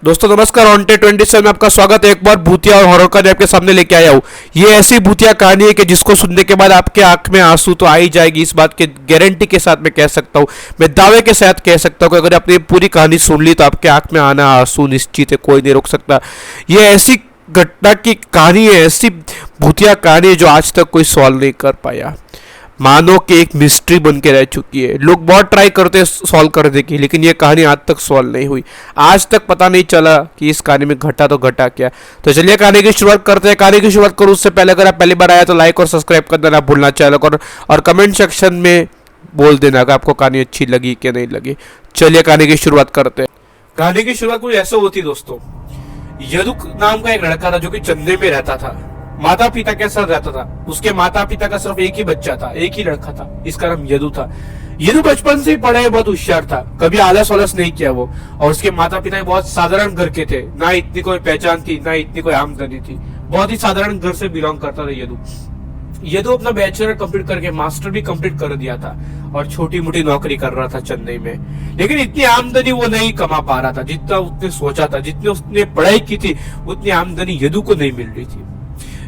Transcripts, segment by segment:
दोस्तों नमस्कार, ऑनटे 27 में आपका स्वागत है। एक बार भूतिया और हॉरर कहानी आपके सामने लेके आया हूँ। ये ऐसी भूतिया कहानी है कि जिसको सुनने के बाद आपके आंख में आंसू तो आ ही जाएगी। इस बात की गारंटी के साथ मैं कह सकता हूँ, मैं दावे के साथ कह सकता हूँ कि अगर आपने पूरी कहानी सुन ली तो आपके आंख में आना आंसू निश्चित है, कोई नहीं रोक सकता। ये ऐसी घटना की कहानी है, ऐसी भूतिया कहानी है जो आज तक कोई सॉल्व नहीं कर पाया। मानो कि एक मिस्ट्री बन के रह चुकी है। लोग बहुत ट्राई करते हैं सॉल्व करने की, लेकिन ये कहानी आज तक सॉल्व नहीं हुई। आज तक पता नहीं चला कि इस कहानी में घटा तो घटा क्या। तो चलिए कहानी की शुरुआत करते हैं। कहानी की शुरुआत करूँ उससे पहले अगर आप पहली बार आया तो लाइक और सब्सक्राइब करना ना भूलना चैनल को, और कमेंट सेक्शन में बोल देना कि आपको कहानी अच्छी लगी कि नहीं लगी। चलिए कहानी की शुरुआत करते हैं। कहानी की शुरुआत कुछ ऐसे होती दोस्तों। यदु नाम का एक लड़का था जो कि चंदे में रहता था, माता पिता के साथ रहता था। उसके माता पिता का सिर्फ एक ही बच्चा था, एक ही लड़का था, इसका नाम यदु था। यदु बचपन से ही पढ़ाई बहुत होशियार था, कभी आलस वालस नहीं किया वो। और उसके माता पिता बहुत साधारण घर के थे, ना इतनी कोई पहचान थी ना इतनी कोई आमदनी थी। बहुत ही साधारण घर से बिलोंग करता था यदु। यदु अपना बैचलर कंप्लीट करके मास्टर भी कंप्लीट कर दिया था और छोटी मोटी नौकरी कर रहा था चेन्नई में। लेकिन इतनी आमदनी वो नहीं कमा पा रहा था जितना उसने सोचा था। जितने उसने पढ़ाई की थी उतनी आमदनी यदु को नहीं मिल रही थी।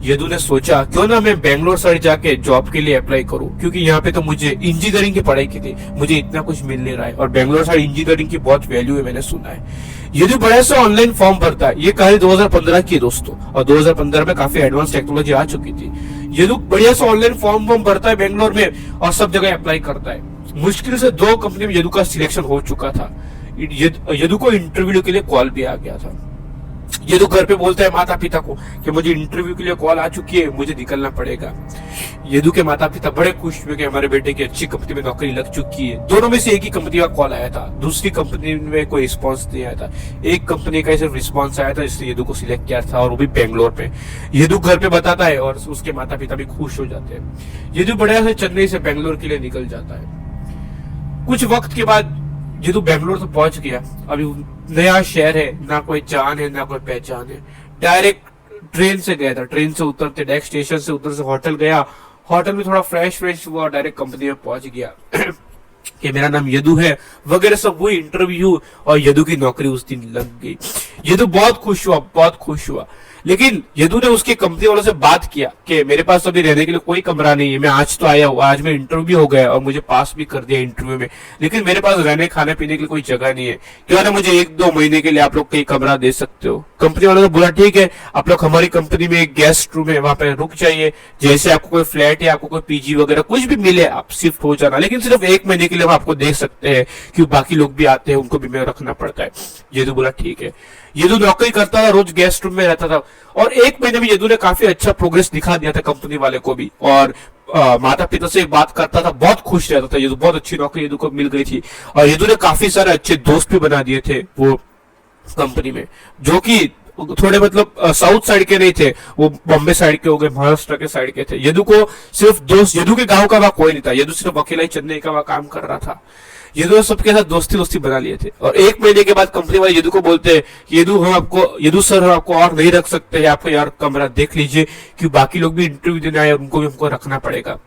यदु ने सोचा क्यों ना मैं बेंगलोर साइड जाके जॉब के लिए अप्लाई करूं, क्योंकि यहाँ पे तो मुझे इंजीनियरिंग की पढ़ाई की थी, मुझे इतना कुछ मिल नहीं रहा है और बेंगलोर साइड इंजीनियरिंग की बहुत वैल्यू है, मैंने सुना है। यदु बड़े से ऑनलाइन फॉर्म भरता है। ये कहानी 2015 की है दोस्तों, और 2015 में काफी एडवांस टेक्नोलॉजी आ चुकी थी। यदु बढ़िया से ऑनलाइन फॉर्म भरता है बेंगलोर में और सब जगह अप्लाई करता है। मुश्किल से 2 कंपनी में यदु का सिलेक्शन हो चुका था। यदु को इंटरव्यू के लिए कॉल भी आ गया था। यदु घर पे बोलता है माता पिता को कि मुझे इंटरव्यू के लिए कॉल आ चुकी है, मुझे निकलना पड़ेगा। यदु के माता पिता बड़े खुश हुए कि हमारे बेटे की अच्छी कंपनी में नौकरी लग चुकी है। दोनों में से एक ही कंपनी का कॉल आया था, दूसरी कंपनी में कोई रिस्पॉन्स नहीं आया था। एक कंपनी का सिर्फ रिस्पॉन्स आया था, इसलिए यदु को सिलेक्ट किया था, और वो भी बेंगलोर पे। यदु घर पे बताता है और उसके माता पिता भी खुश हो जाते हैं। यदु बढ़िया से चेन्नई से बेंगलोर के लिए निकल जाता है। कुछ वक्त के बाद यदु बेंगलोर तो पहुंच गया। अभी नया शहर है, ना कोई जान है ना कोई पहचान है। डायरेक्ट ट्रेन से गया था, ट्रेन से उतरते डायरेक्ट स्टेशन से उतर से होटल गया। होटल में थोड़ा फ्रेश हुआ, डायरेक्ट कंपनी में पहुंच गया कि मेरा नाम यदु है वगैरह सब हुई इंटरव्यू, और यदु की नौकरी उस दिन लग गई। यदु बहुत खुश हुआ। लेकिन यदु ने उसके कंपनी वालों से बात किया कि मेरे पास अभी रहने के लिए कोई कमरा नहीं है, मैं आज तो आया हूँ, आज मैं इंटरव्यू हो गया और मुझे पास भी कर दिया इंटरव्यू में, लेकिन मेरे पास रहने खाने पीने के लिए कोई जगह नहीं है। क्यों ना मुझे 1-2 महीने के लिए आप लोग कहीं कमरा दे सकते हो। कंपनी वालों ने बोला ठीक है, आप लोग हमारी कंपनी में एक गेस्ट रूम है, वहां पे रुक जाइए। जैसे आपको कोई फ्लैट या आपको कोई पीजी वगैरह कुछ भी मिले आप शिफ्ट हो जाना, लेकिन सिर्फ 1 महीने के लिए हम आपको देख सकते हैं, क्योंकि बाकी लोग भी आते हैं, उनको भी में रखना पड़ता है। यदु बोला ठीक है। यदु नौकरी करता था, रोज गेस्ट रूम में रहता था, और 1 महीने में यदु ने काफी अच्छा प्रोग्रेस दिखा दिया था कंपनी वाले को भी। और माता पिता से बात करता था, बहुत खुश रहता था यदु। बहुत अच्छी नौकरी यदु को मिल गई थी, और यदु ने काफी सारे अच्छे दोस्त भी बना दिए थे वो कंपनी में, जो कि थोड़े मतलब साउथ साइड के नहीं थे, वो बॉम्बे साइड के हो गए, महाराष्ट्र के साइड के थे। यदु को सिर्फ दोस्त, यदु के गांव का वहां कोई नहीं था, यदु सिर्फ अकेला ही चेन्नई का वहां काम कर रहा था। यदु सबके साथ दोस्ती बना लिए थे। और 1 महीने के बाद कंपनी वाले यदु को बोलते हैं कि यदु सर हम आपको और नहीं रख सकते, आपको यार कमरा देख लीजिए, क्योंकि बाकी लोग भी इंटरव्यू देने आए, उनको भी हमको रखना पड़ेगा।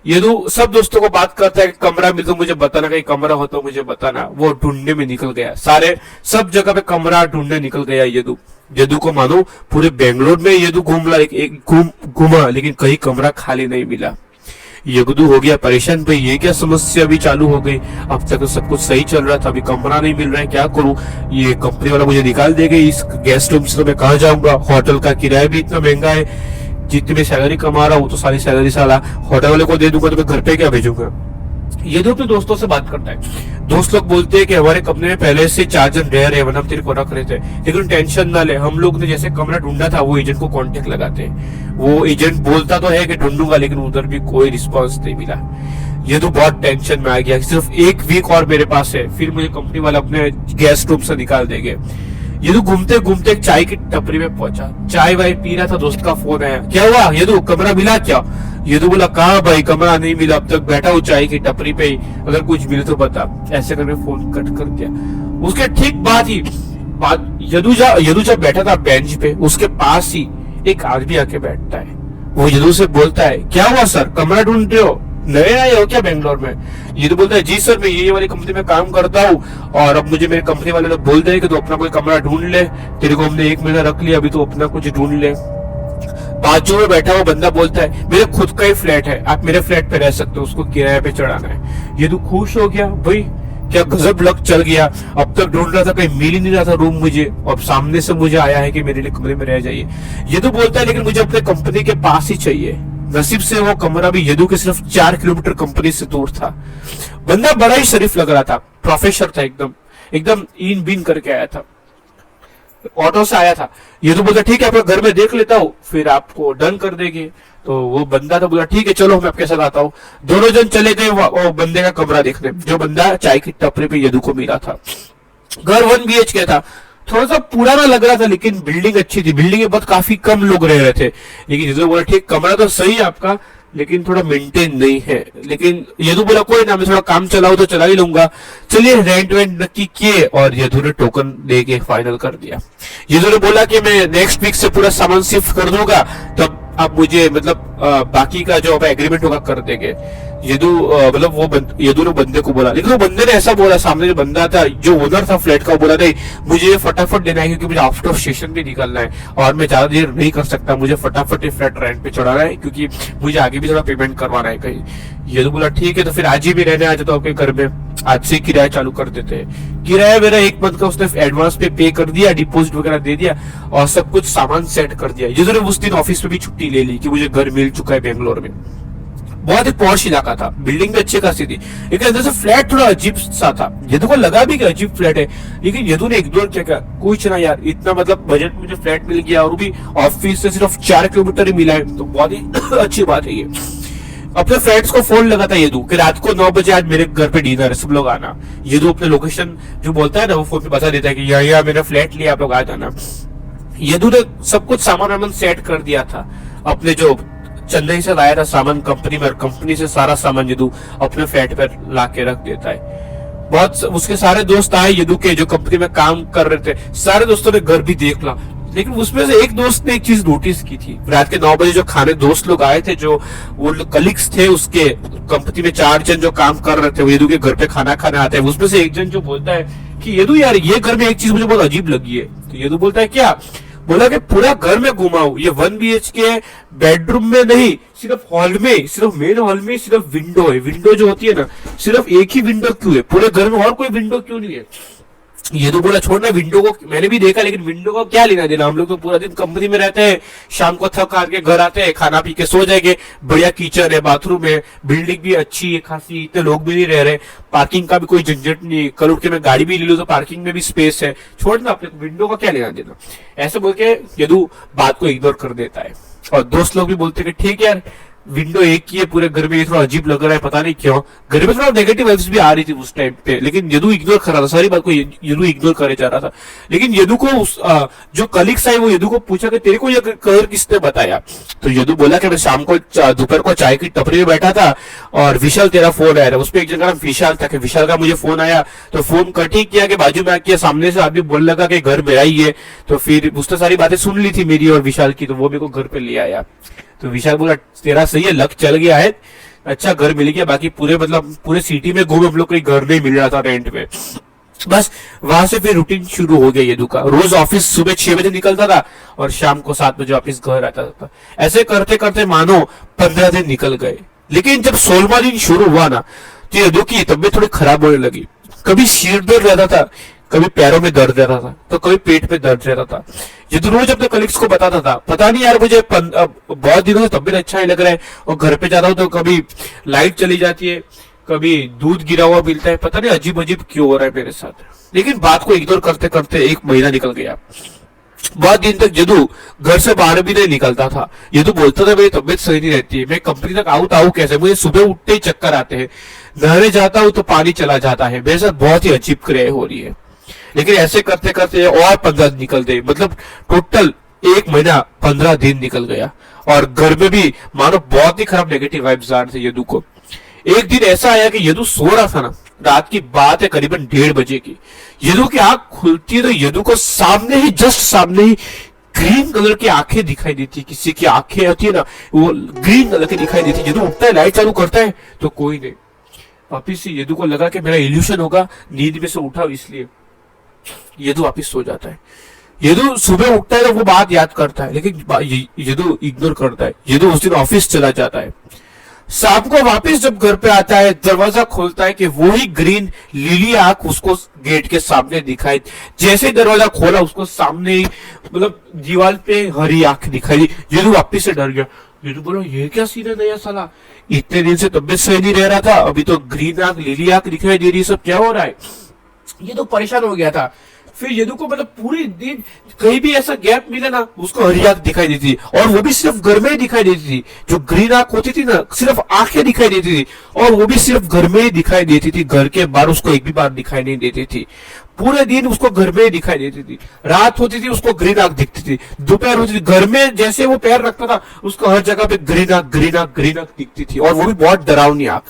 यदु सब दोस्तों को बात करता है कि कमरा मिल तो मुझे बताना, कहीं कमरा हो तो मुझे बताना। वो ढूंढने में निकल गया, सब जगह पे कमरा ढूंढने निकल गया यदु। यदु को मानो पूरे बेंगलोर में यदु घूमा, लेकिन कहीं कमरा खाली नहीं मिला। यदु हो गया परेशान, भाई ये क्या समस्या अभी चालू हो गई, अब तक तो सब कुछ सही चल रहा था, अभी कमरा नहीं मिल रहा है, क्या करूं। ये कंपनी वाला मुझे निकाल देगा इस गेस्ट रूम से, तो मैं कहाँ जाऊंगा। होटल का किराया भी इतना महंगा है, जितनी मैं सैलरी कमा रहा हूँ तो सारी सैलरी साला होटल वाले को दे दूंगा, तो मैं घर पे क्या भेजूंगा। यदु अपने दोस्तों से बात करता है। दोस्त लोग बोलते हैं कि हमारे कंपनी में पहले से 4 जन रह रहे हैं, हम तेरे को रख रहे थे, लेकिन टेंशन ना ले, हम लोग ने जैसे कमरा ढूंढा था वो एजेंट को कांटेक्ट लगाते हैं। वो एजेंट बोलता तो है कि ढूंढूंगा, लेकिन उधर भी कोई रिस्पांस नहीं मिला। यदु बहुत टेंशन में आ गया, सिर्फ 1 वीक और मेरे पास है, फिर मुझे कंपनी वाले अपने गेस्ट रूम से निकाल देंगे। यदु घूमते घूमते एक चाय की टपरी में पहुंचा, चाय वाय पी रहा था, दोस्त का फोन आया। क्या हुआ यदु, कमरा मिला क्या। यदु बोला कहाँ भाई, कमरा नहीं मिला, अब तक बैठा हूँ चाय की टपरी पे ही, अगर कुछ मिले तो बता। ऐसे करके फोन कट कर दिया। उसके ठीक बाद ही यदु जब बैठा था बेंच पे, उसके पास ही एक आदमी आके बैठता है। वो यदु से बोलता है क्या हुआ सर, कमरा ढूंढ रहे हो। नए आए हो क्या बेंगलोर में? ये तो बोलता है जी सर मैं ये वाली कंपनी में काम करता हूँ और अब मुझे मेरे कंपनी वाले लोग बोल रहे हैं कि तू अपना कोई कमरा ढूंढ ले, तेरे को हमने 1 महीना रख लिया, अभी तो अपना कुछ ढूंढ ले। बाजू में बैठा हुआ बंदा बोलता है मेरे खुद का ही फ्लैट है, आप मेरे फ्लैट पे रह सकते हो, उसको किराए पे चढ़ाना है। ये तो खुश हो गया, भाई क्या गजब लक चल गया, अब तक ढूंढ रहा था कहीं मिल ही नहीं रहा था रूम मुझे, अब सामने से मुझे आया है कि मेरे लिए कमरे में रह जाइए। ये तो बोलता है लेकिन मुझे अपने कंपनी के पास ही चाहिए। नसीब से वो कमरा भी यदु के सिर्फ 4 किलोमीटर कंपनी से दूर था। बंदा बड़ा ही शरीफ लग रहा था, प्रोफेसर था, एकदम एकदम इन बीन करके आया था, ऑटो से आया था। ये तो बोला ठीक है आपका घर में देख लेता हूँ फिर आपको डन कर देंगे। तो वो बंदा तो बोला ठीक है चलो मैं आपके साथ आता हूँ। दोनों जन चले गए वो बंदे का कमरा देखने, जो बंदा चाय की टपरी पे यदु को मिला था। घर 1 BHK था, थोड़ा सा पुराना लग रहा था लेकिन बिल्डिंग अच्छी थी, बिल्डिंग में बहुत काफी कम लोग रह रहे थे। लेकिन यदु बोला ठीक कमरा तो सही है आपका लेकिन थोड़ा मेंटेन नहीं है। लेकिन यदु बोला कोई ना मैं थोड़ा काम चलाऊ तो चला ही लूंगा। चलिए रेंट वेंट नक्की किए और यदु ने टोकन दे के फाइनल कर दिया। यदु ने बोला कि मैं नेक्स्ट वीक से पूरा सामान शिफ्ट कर दूंगा, तब आप मुझे मतलब बाकी का जो एग्रीमेंट होगा कर देंगे। यदु मतलब वो यदु ने बंदे को बोला, लेकिन वो बंदे ने ऐसा बोला, सामने जो बंदा था जो ओनर था फ्लैट का, बोला नहीं मुझे फटाफट देना है क्योंकि मुझे आउट ऑफ स्टेशन भी निकलना है और मैं ज्यादा देर नहीं कर सकता, मुझे फटाफट फ्लैट रेंट पे चढ़ाना है क्योंकि मुझे आगे भी थोड़ा पेमेंट करवाना है कहीं। यदु बोला ठीक है तो फिर आज ही भी रहने आ जाता हूँ आपके घर में, आज से किराया चालू कर देते हैं। किराया मेरा 1 मंथ का उसने एडवांस पे कर दिया, डिपोजिट वगैरह दे दिया और सब कुछ सामान सेट कर दिया। यदु ने उस दिन ऑफिस में भी छुट्टी ले ली कि मुझे घर मिल चुका है बेंगलोर में। बहुत ही पॉश इलाका था, बिल्डिंग भी अच्छी खासी थी लेकिन अंदर से फ्लैट थोड़ा अजीब सा था। यदु को लगा भी कि अजीब फ्लैट है, लेकिन यदु ने इग्नोर किया, कुछ ना यार इतना मतलब बजट में मुझे फ्लैट मिल गया और भी ऑफिस से सिर्फ 4 किलोमीटर ही मिला है तो बहुत ही अच्छी बात है ये। अपने फ्रेंड्स को फोन लगाता है यदु कि रात को 9 बजे आज मेरे घर पे डिनर है, सब लोग आना। यदु अपने लोकेशन जो बोलता है ना वो फोन पे बता देता है कि यहाँ मेरा फ्लैट लिया आप लोग आ जाना। यदु ने सब कुछ सामान वामान सेट कर दिया था, अपने जो चेन्नई से लाया था सामान कंपनी में, और कंपनी से सारा सामान यदु अपने फ्लैट पर ला के रख देता है। बहुत उसके सारे दोस्त आए यदु के जो कंपनी में काम कर रहे थे, सारे दोस्तों ने घर भी देख ला, लेकिन उसमें से एक दोस्त ने एक चीज नोटिस की थी। रात के 9 बजे जो खाने दोस्त लोग आए थे, जो वो कलीग्स थे उसके कंपनी में 4 जन जो काम कर रहे थे, वो यदु के घर पे खाना खाने आते हैं। उसमें से एक जन जो बोलता है कि यदु यार ये घर में एक चीज मुझे बहुत अजीब लगी है। तो यदु बोलता है क्या? बोला कि पूरा घर में घुमाऊ, ये 1 BHK बेडरूम में नहीं, सिर्फ हॉल में, सिर्फ मेन हॉल में सिर्फ विंडो है। विंडो जो होती है ना, सिर्फ एक ही विंडो क्यों है पूरे घर में, और कोई विंडो क्यों नहीं है? ये तो बोला छोड़ना विंडो को, मैंने भी देखा लेकिन विंडो को क्या लेना देना, हम लोग तो पूरा दिन कंपनी में रहते हैं, शाम को थक हार के घर आते हैं, खाना पी के सो जाएंगे। बढ़िया किचन है, बाथरूम है, बिल्डिंग भी अच्छी है खासी, इतने लोग भी नहीं रह रहे, पार्किंग का भी कोई झंझट नहीं, कल उठ के मैं गाड़ी भी ले लूं तो पार्किंग में भी स्पेस है, छोड़ना अपने विंडो का क्या लेना देना। ऐसे बोल के यदु बात को इग्नोर कर देता है। और दोस्त लोग भी बोलते हैं ठीक है यार विंडो एक ही है पूरे घर में, ये थोड़ा अजीब लग रहा है, पता नहीं क्यों। घर में थोड़ा नेगेटिव वाइब्स भी आ रही थी उस टाइम पे, लेकिन यदु इग्नोर कर रहा था, सारी बात को यदु इग्नोर करे जा रहा था। लेकिन यदु को जो कलीग्स आए वो यदु को पूछा कि तेरे को ये कलर किसने बताया? तो यदु बोला कि मैं शाम को दोपहर को चाय की टपरी में बैठा था और विशाल तेरा फोन आया था। उसपे एक जगह नाम विशाल था कि विशाल का मुझे फोन आया, तो फोन कट ही किया कि बाजू में आके सामने से आदमी बोलने लगा कि घर मेरा ही है। तो फिर उसने सारी बातें सुन ली थी मेरी और विशाल की, तो वो मेरे को घर पे ले आया। तो विशाल बोला तेरा सही है, लक चल गया है, अच्छा घर मिल गया, बाकी पूरे मतलब पूरे सिटी में घूमे हम लोग, कोई घर नहीं मिल रहा था रेंट पे। बस वहां से फिर रूटीन शुरू हो गया यदु का। रोज ऑफिस सुबह 6 बजे निकलता था और शाम को 7 बजे वापिस घर आता था। ऐसे करते करते मानो 15 दिन निकल गए। लेकिन जब 16वां दिन शुरू हुआ ना, तो यदु की तबीयत थोड़ी खराब होने लगी। कभी सिर दर्द रहता था, कभी पैरों में दर्द रहता था, तो कभी पेट में दर्द रहता था। यदु रोज अपने कलीग्स को बताता था, पता नहीं यार मुझे बहुत दिनों से तबीयत अच्छा नहीं लग रहा है, और घर पे जाता हूँ तो कभी लाइट चली जाती है, कभी दूध गिरा हुआ मिलता है, पता नहीं अजीब अजीब क्यों हो रहा है मेरे साथ। लेकिन बात को इग्नोर करते करते 1 महीना निकल गया। बहुत दिन तक यदु घर से बाहर भी नहीं निकलता था। यदु बोलता था मेरी तबीयत सही नहीं रहती है, मैं कंपनी तक आऊँ तो आऊँ कैसे, मुझे सुबह उठते ही चक्कर आते हैं, नहरे जाता हूँ तो पानी चला जाता है, मेरे साथ बहुत ही अजीब क्रिया हो रही है। लेकिन ऐसे करते करते और 15 दिन निकल गए, मतलब टोटल 1 महीना 15 दिन निकल गया। और घर में भी मानो बहुत ही खराब नेगेटिव वाइब्स आ रहे थे यदु को। एक दिन ऐसा आया कि यदु सो रहा था ना, रात की बात है करीबन 1:30 बजे की। यदु की आंख खुलती है तो यदु को सामने ही, जस्ट सामने ही ग्रीन कलर की आंखें दिखाई देती, किसी की आंखें होती है ना वो ग्रीन कलर की दिखाई देती। यदु उठता है, लाइट चालू करता है तो कोई नहीं। वापिस से यदु को लगा कि मेरा इल्यूशन होगा, नींद में से उठा इसलिए यदु वापिस सो जाता है। यदु सुबह उठता है तो वो बात याद करता है, लेकिन यदु इग्नोर करता है। यदु उस दिन ऑफिस चला जाता है। शाम को वापस जब घर पे आता है, दरवाजा खोलता है कि वही ग्रीन लीली आंख उसको गेट के सामने दिखाई। जैसे ही दरवाजा खोला उसको सामने ही मतलब दीवार पे हरी आंख दिखाई दी। यदु वापिस से डर गया। यदु बोला ये क्या सीन है नया साला, इतने दिन से तबियत सही नहीं रह रहा था, अभी तो ग्रीन आंख लीली आंख दिखाई दे रही, सब क्या हो रहा है। ये तो परेशान हो गया था। फिर यदु को मतलब पूरी दिन कहीं भी ऐसा गैप मिला ना उसको हरी आंख दिखाई देती थी, और वो भी सिर्फ घर में ही दिखाई देती थी। जो ग्रीन आंख होती थी ना सिर्फ आंखें दिखाई देती थी, और वो भी सिर्फ घर में ही दिखाई देती थी, घर के बाहर उसको एक भी बार दिखाई नहीं देती थी। पूरे दिन उसको घर में ही दिखाई देती थी। रात होती थी उसको ग्रीन आंख दिखती थी, दोपहर होती थी घर में जैसे वो पैर रखता था उसको हर जगह पे ग्रीन आंख ग्रीन आंख ग्रीन आंख दिखती थी, और वो भी बहुत डरावनी आंख।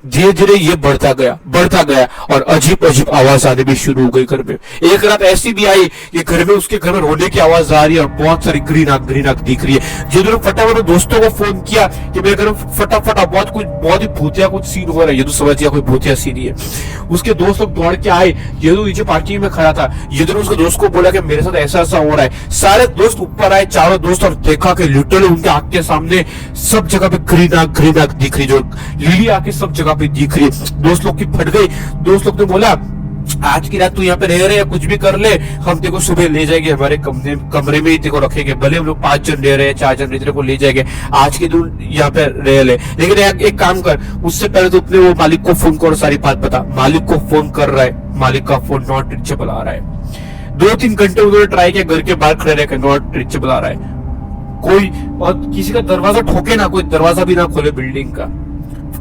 धीरे धीरे ये बढ़ता गया और अजीब अजीब आवाज आने भी शुरू हो गई घर में। एक रात ऐसी भी आई कि घर में उसके घर में रोने की आवाज आ रही है और बहुत सारी ग्रीन आंख दिख रही है। जिन्होंने फटाफट दोस्तों को फोन किया कि मेरे घर में फटाफट बहुत ही भूतिया कुछ सीन हो रहा है। यदु समझ गया कोई भूतिया सीन ही है। उसके दोस्त लोग दौड़ के आए। यदु नीचे पार्किंग में खड़ा था। यदु ने उसके दोस्त को बोला कि मेरे साथ ऐसा ऐसा हो रहा है। सारे दोस्त ऊपर आए, चारों दोस्त, और देखा कि लिटरली उनके आंख के सामने सब जगह पे ग्रीन आंख दिख रही, जो लीली आंखें सब जगह पे दिख रही है। दोस्त लोग की फट गई। दोस्त लोग ने बोला आज की रात तू यहाँ पे रह रहे हैं, कुछ भी कर ले, हम तेरे को सुबह ले जाएंगे, हमारे कमरे में ही तेरे को रखेंगे, भले हम लोग 5 जन रह रहे हैं 4 जन तेरे को ले जाएंगे, आज के दिन यहाँ पे रह ले। लेकिन एक काम कर, उससे पहले तो अपने वो मालिक को फोन कर, सारी बात बता। मालिक को फोन कर रहा है, मालिक का फोन नॉट रीचेबल आ रहा है। 2-3 घंटे उन्होंने ट्राई किया, घर के बाहर खड़े रहकर नॉट रीचेबल आ रहा है कोई, और किसी का दरवाजा ठोके ना, कोई दरवाजा भी ना खोले बिल्डिंग का।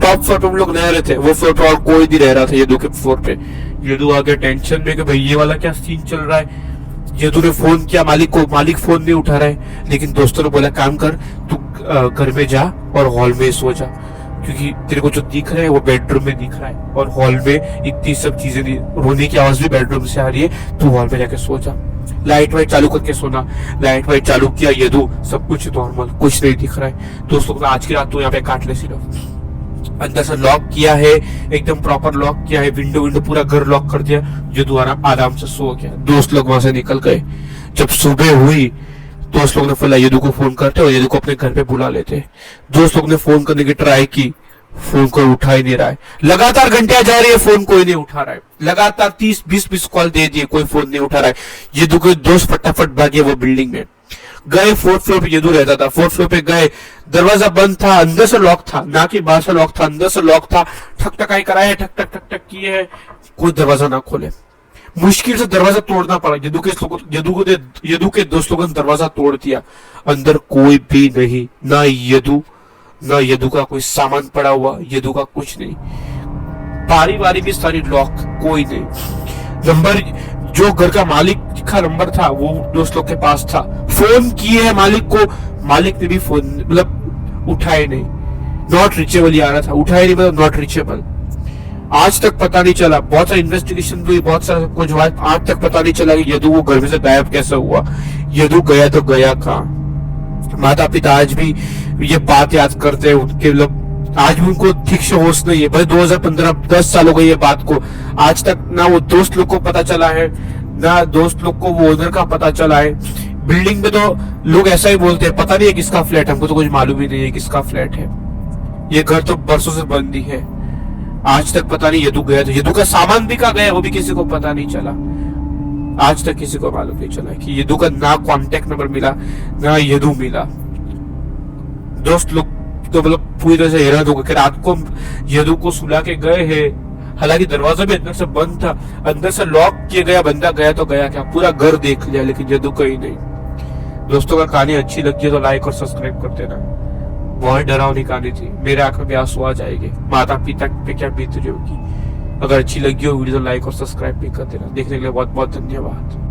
टॉप फ्लोर पे हम लोग रह रहे थे, वो फ्लोर पे और कोई नहीं रह रहा था यदु के फ्लोर पे। यदु आ गया टेंशन में कि भाई ये वाला क्या सीन चल रहा है। यदु ने फोन किया मालिक को, मालिक फोन नहीं उठा रहा है। लेकिन दोस्तों ने बोला काम कर, तू घर में जा और हॉल में सो जा, क्योंकि तेरे को जो दिख रहा है वो बेडरूम में दिख रहा है, और हॉल में इतनी सब चीजें नहीं, रोने की आवाज भी बेडरूम से आ रही है, तू हॉल में जाके सो जा। लाइट वाइट चालू करके सोना। लाइट वाइट चालू किया यदु, सब कुछ नॉर्मल, कुछ नहीं दिख रहा है। दोस्तों ने आज की रात तो यहाँ पे काट ले सिर्फ। अंदर से लॉक किया है, एकदम प्रॉपर लॉक किया है, विंडो पूरा घर लॉक कर दिया। यदु आराम से सो गया। दोस्त लोग वहां से निकल गए। जब सुबह हुई दोस्त लोग ने बोला यदु को फोन करते और यदु को अपने घर पे बुला लेते। दोस्त लोग ने फोन करने की ट्राई की, फोन कोई उठा ही नहीं रहा है। लगातार घंटियां जा रही है, फोन कोई नहीं उठा रहा है। लगातार 30-20 कॉल दे दिए, कोई फोन नहीं उठा रहा है। यदु के दोस्त फटाफट भागे वो बिल्डिंग में गए। 4th फ्लोर पे यदु रहता था। 4th फ्लोर पे गए, दरवाजा बंद था, अंदर से लॉक था, ना कि बाहर से लॉक था, अंदर से लॉक था। ठक-ठकाई कराए, ठक ठक ठक ठक किए है, कोई दरवाजा ना खोले। मुश्किल से दरवाजा तोड़ना पड़ा। यदु के दोस्त लोगों ने दरवाजा तोड़ दिया। अंदर कोई भी नहीं, ना यदु का कोई सामान पड़ा हुआ, यदु का कुछ नहीं। बारी भी सारी लॉक, कोई नहीं। नंबर जो घर का मालिक का नंबर था वो दोस्त लोग के पास था। फोन किए है मालिक को, मालिक ने भी फोन मतलब उठाए नहीं, नॉट रीचेबल ही आ रहा था, उठाए नहीं मतलब नॉट रीचेबल। आज तक पता नहीं चला, बहुत सारी इन्वेस्टिगेशन हुई, बहुत सारा कुछ हुआ, आज तक पता नहीं चला कि यदु वो घर में से गायब कैसे हुआ। यदु गया तो गया कहाँ। माता पिता आज भी ये बात याद करते हैं, उनके लोग आज भी उनको ठीक से होश नहीं है। भाई 2015-10 साल हो गई ये बात को, आज तक ना वो दोस्त लोग को पता चला है, ना दोस्त लोग को वो ओनर का पता चला है। बिल्डिंग में तो लोग ऐसा ही बोलते हैं, पता नहीं है किसका फ्लैट, हमको तो कुछ मालूम ही नहीं है किसका फ्लैट है। ये घर तो बरसों से बंद ही है, आज तक पता नहीं। यदु गया तो यदु का सामान भी कहाँ गया वो भी किसी को पता नहीं चला। आज तक किसी को मालूम नहीं चला कि यदु का ना कॉन्टेक्ट नंबर मिला, ना यदु मिला। दोस्त लोग तो मतलब पूरी तरह से हैरान हो गए। रात को यदु को सुला के गए हैं, हालांकि दरवाजा भी अंदर से बंद था, अंदर से लॉक किया गया, बंदा गया तो गया क्या, पूरा घर देख लिया लेकिन यदु कहीं नहीं। दोस्तों का कहानी अच्छी लगी है तो लाइक और सब्सक्राइब कर देना। बहुत डरावनी कहानी थी, मेरे आंखों में आंसू आ जाएंगे, माता पिता पे क्या बीत रही होगी। अगर अच्छी लगी हो वीडियो तो लाइक और सब्सक्राइब भी कर देना। देखने के लिए बहुत बहुत धन्यवाद।